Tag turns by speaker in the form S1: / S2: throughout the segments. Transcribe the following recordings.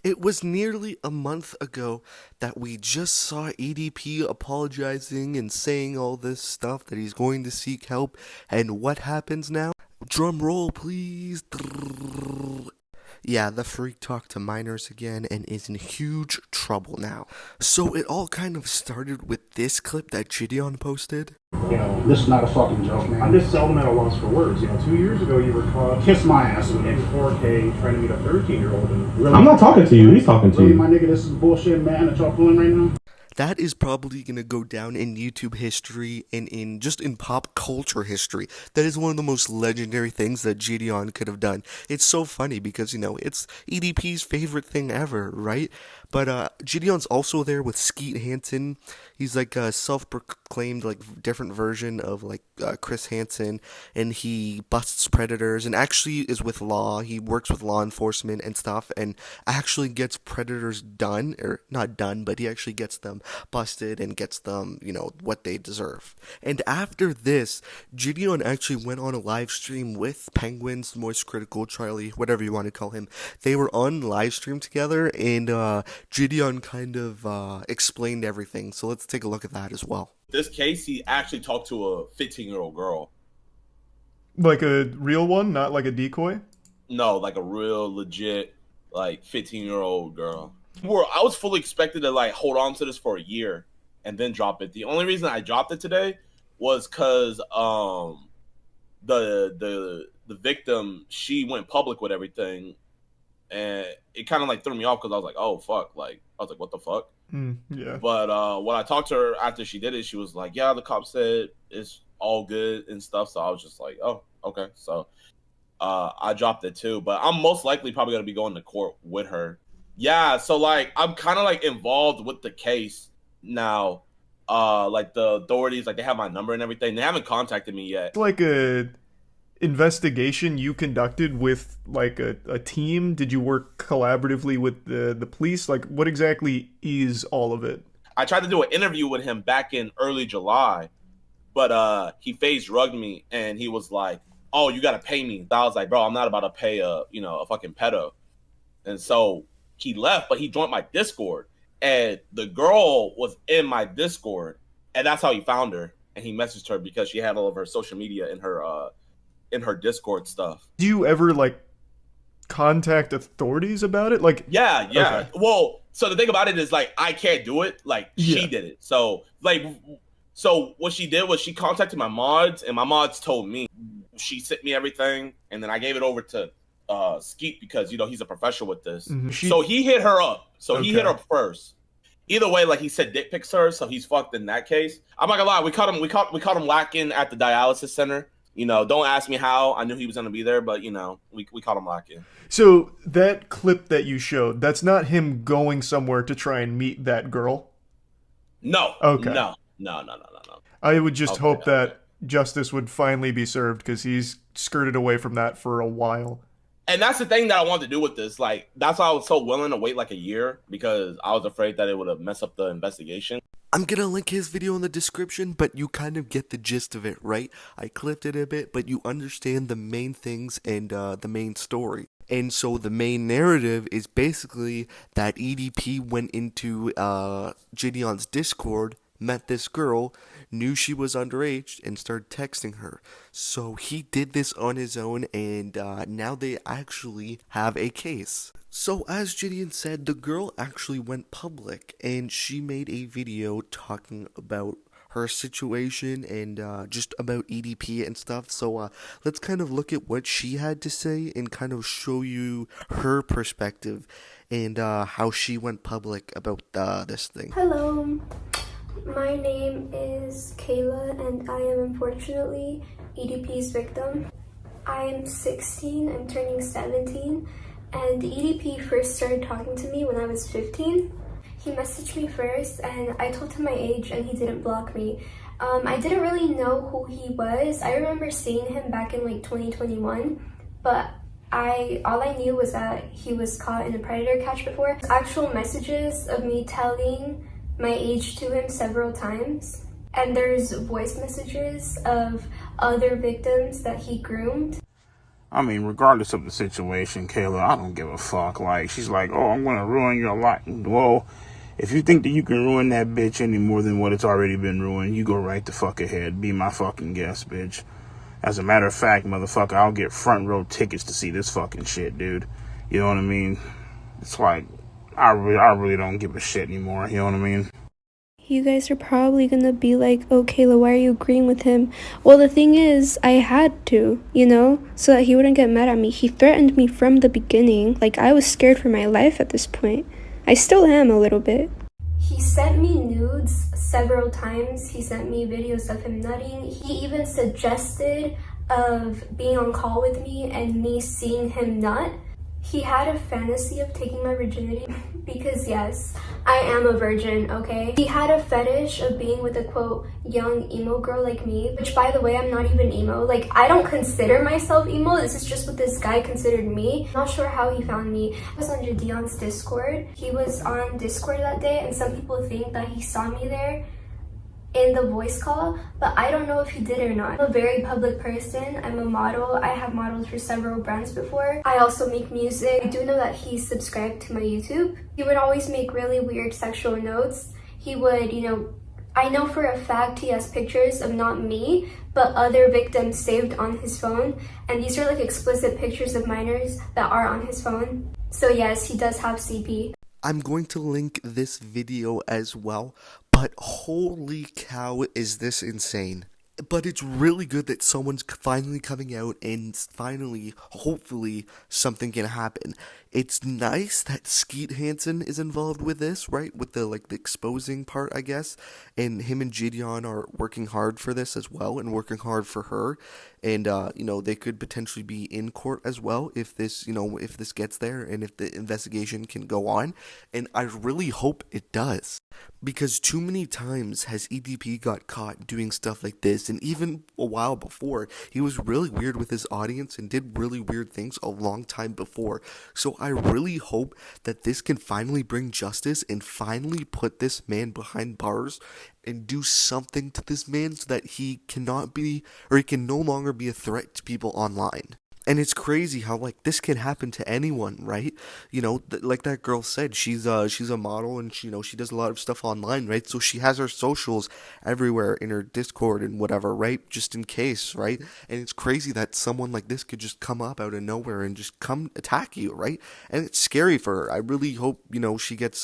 S1: It was nearly a month ago that we just saw EDP apologizing and saying all this stuff that he's going to seek help. And what happens now? Drum roll, please. Yeah, the freak talked to minors again and is in huge trouble now. So it all kind of started with this clip that Jidion posted.
S2: This is not a fucking joke, man.
S3: I'm just seldom at a loss for words. 2 years ago you were caught
S2: Kiss my ass.
S3: in 4K trying to meet a 13-year-old. And
S2: Really?
S4: I'm not talking to you. He's talking to
S2: Really,
S4: you.
S2: my nigga, this is bullshit, man, that y'all pulling right now?
S1: That is probably gonna go down in YouTube history and in pop culture history. That is one of the most legendary things that Jidion could have done. It's so funny because, it's EDP's favorite thing ever, right? But Jidion's also there with Skeet Hansen. He's like a self-proclaimed different version of Chris Hansen, and he busts predators and actually is with law. He works with law enforcement and stuff, and actually gets predators done, or not done, but he actually gets them busted and gets them, what they deserve. And after this, Jidion actually went on a live stream with Penguins, Moist Critical, Charlie, whatever you want to call him. They were on live stream together, and Jidion kind of explained everything. So let's take a look at that as well.
S5: This case, he actually talked to a 15-year-old girl.
S6: Like a real one, not like a decoy?
S5: No, like a real legit 15-year-old girl. I was fully expected to hold on to this for a year and then drop it. The only reason I dropped it today was because the victim, she went public with everything, and it kind of threw me off because I was like, oh fuck, I was like, what the fuck?
S6: Yeah.
S5: But when I talked to her after she did it, she was like, yeah, the cop said it's all good and stuff. So I was just like, oh, okay. So I dropped it too, but I'm most likely probably gonna be going to court with her. Yeah, so I'm kind of involved with the case now. The authorities, they have my number and everything. They haven't contacted me yet.
S6: It's like a investigation you conducted with a team. Did you work collaboratively with the police? What exactly is all of it?
S5: I tried to do an interview with him back in early July, but he phase drugged me, and he was like, oh, you gotta pay me. I was like, bro, I'm not about to pay a fucking pedo. And so he left, but he joined my Discord, and the girl was in my Discord, and that's how he found her. And he messaged her because she had all of her social media in her Discord stuff.
S6: Do you ever contact authorities about it?
S5: Yeah.
S6: Okay.
S5: Well, so the thing about it is I can't do it. She did it. So so what she did was she contacted my mods, and my mods told me. She sent me everything, and then I gave it over to Skeet because he's a professional with this.
S6: Mm-hmm.
S5: So he hit her up.
S6: Okay.
S5: He hit her first. Either way, he said dick pics her, so he's fucked in that case. I'm not gonna lie, we caught him lacking at the dialysis center. Don't ask me how. I knew he was gonna be there, but we caught him lacking.
S6: So that clip that you showed, that's not him going somewhere to try and meet that girl?
S5: No.
S6: Okay.
S5: No.
S6: I would just hope that justice would finally be served, because he's skirted away from that for a while.
S5: And that's the thing that I wanted to do with this. That's why I was so willing to wait a year, because I was afraid that it would have messed up the investigation.
S1: I'm gonna link his video in the description, but you kind of get the gist of it, right? I clipped it a bit, but you understand the main things and the main story. And so the main narrative is basically that EDP went into Jidion's Discord, met this girl, knew she was underage, and started texting her. So he did this on his own, and now they actually have a case. So as Jidion said, the girl actually went public, and she made a video talking about her situation and just about EDP and stuff. So let's kind of look at what she had to say and kind of show you her perspective and how she went public about this thing.
S7: Hello. My name is Kayla, and I am unfortunately EDP's victim. I am 16, I'm turning 17, and EDP first started talking to me when I was 15. He messaged me first, and I told him my age, and he didn't block me. I didn't really know who he was. I remember seeing him back in 2021, but all I knew was that he was caught in a predator catch before. Actual messages of me telling my age to him several times, and there's voice messages of other victims that he groomed.
S4: I mean, regardless of the situation, Kayla, I don't give a fuck. Like, she's like, oh, I'm gonna ruin your life. Well, if you think that you can ruin that bitch any more than what it's already been ruined, you go right the fuck ahead. Be my fucking guest, bitch. As a matter of fact, motherfucker, I'll get front row tickets to see this fucking shit, dude. You know what I mean? It's like, I really don't give a shit anymore. You know what I mean?
S7: You guys are probably gonna be like, oh, Kayla, why are you agreeing with him? Well, the thing is, I had to, so that he wouldn't get mad at me. He threatened me from the beginning. Like, I was scared for my life at this point. I still am a little bit. He sent me nudes several times. He sent me videos of him nutting. He even suggested of being on call with me and me seeing him nut. He had a fantasy of taking my virginity because yes, I am a virgin, okay? He had a fetish of being with a quote, young emo girl like me, which by the way, I'm not even emo. Like, I don't consider myself emo. This is just what this guy considered me. I'm not sure how he found me. I was on Jidion's Discord. He was on Discord that day and some people think that he saw me there in the voice call, but I don't know if he did or not. I'm a very public person. I'm a model. I have modeled for several brands before. I also make music. I do know that he's subscribed to my YouTube. He would always make really weird sexual notes. He would, I know for a fact he has pictures of not me, but other victims saved on his phone. And these are like explicit pictures of minors that are on his phone. So yes, he does have CP.
S1: I'm going to link this video as well, but holy cow, is this insane. But it's really good that someone's finally coming out and finally, hopefully, something can happen. It's nice that Skeet Hansen is involved with this, right? With the exposing part, I guess. And him and Jidion are working hard for this as well and working hard for her. And, they could potentially be in court as well if this, if this gets there and if the investigation can go on. And I really hope it does. Because too many times has EDP got caught doing stuff like this, and even a while before, he was really weird with his audience and did really weird things a long time before. So I really hope that this can finally bring justice and finally put this man behind bars and do something to this man so that he cannot be, or he can no longer be a threat to people online. And it's crazy how this can happen to anyone, right? Like that girl said, she's a model and she does a lot of stuff online, right? So she has her socials everywhere in her Discord and whatever, right? Just in case, right? And it's crazy that someone like this could just come up out of nowhere and just come attack you, right? And it's scary for her. I really hope she gets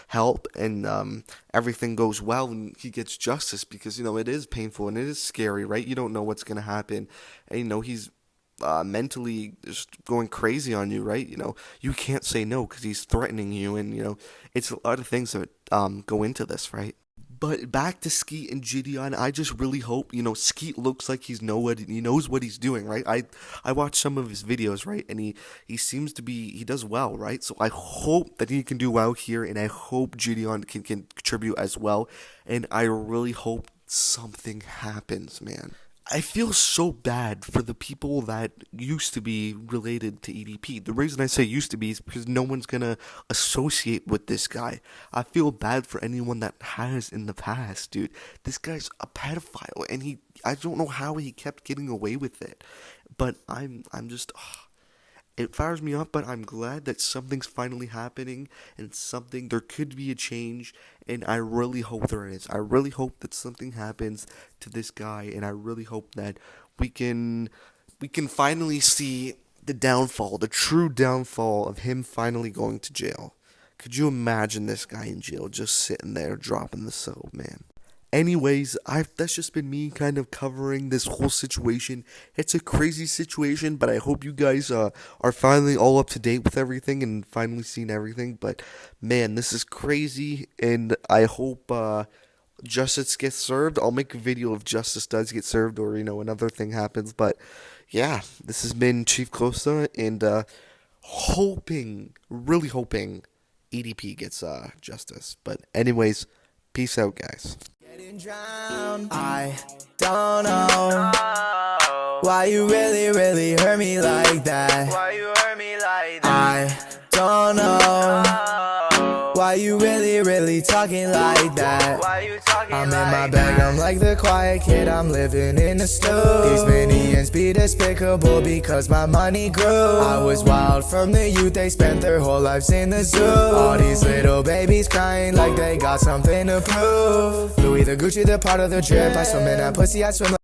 S1: help and everything goes well and he gets justice, because it is painful and it is scary, right? You don't know what's gonna happen, and he's mentally just going crazy on you, right? You can't say no because he's threatening you, and it's a lot of things that go into this, right? But back to Skeet and Jidion, I just really hope, Skeet looks like he knows what he's doing, right? I watched some of his videos, right? And he seems to be, he does well, right? So I hope that he can do well here, and I hope Jidion can contribute as well, and I really hope something happens, man. I feel so bad for the people that used to be related to EDP. The reason I say used to be is because no one's gonna associate with this guy. I feel bad for anyone that has in the past, dude. This guy's a pedophile, and I don't know how he kept getting away with it. But I'm just, it fires me up, but I'm glad that something's finally happening, and there could be a change, and I really hope there is. I really hope that something happens to this guy, and I really hope that we can finally see the true downfall of him finally going to jail. Could you imagine this guy in jail just sitting there dropping the soap, man? Anyways, that's just been me kind of covering this whole situation. It's a crazy situation, but I hope you guys are finally all up to date with everything and finally seen everything. But man, this is crazy, and I hope justice gets served. I'll make a video if justice does get served, or another thing happens. But yeah, this has been Chief Costa, and really hoping EDP gets justice. But anyways, peace out, guys.
S8: I don't know why you really hurt me like that. I don't know why Why you really talking like that? I'm in my bag, I'm like the quiet kid, I'm living in the stew. These minions be despicable because my money grew. I was wild from the youth, they spent their whole lives in the zoo. All these little babies crying like they got something to prove. Louis the Gucci, the part of the drip. I swim in that pussy, I swim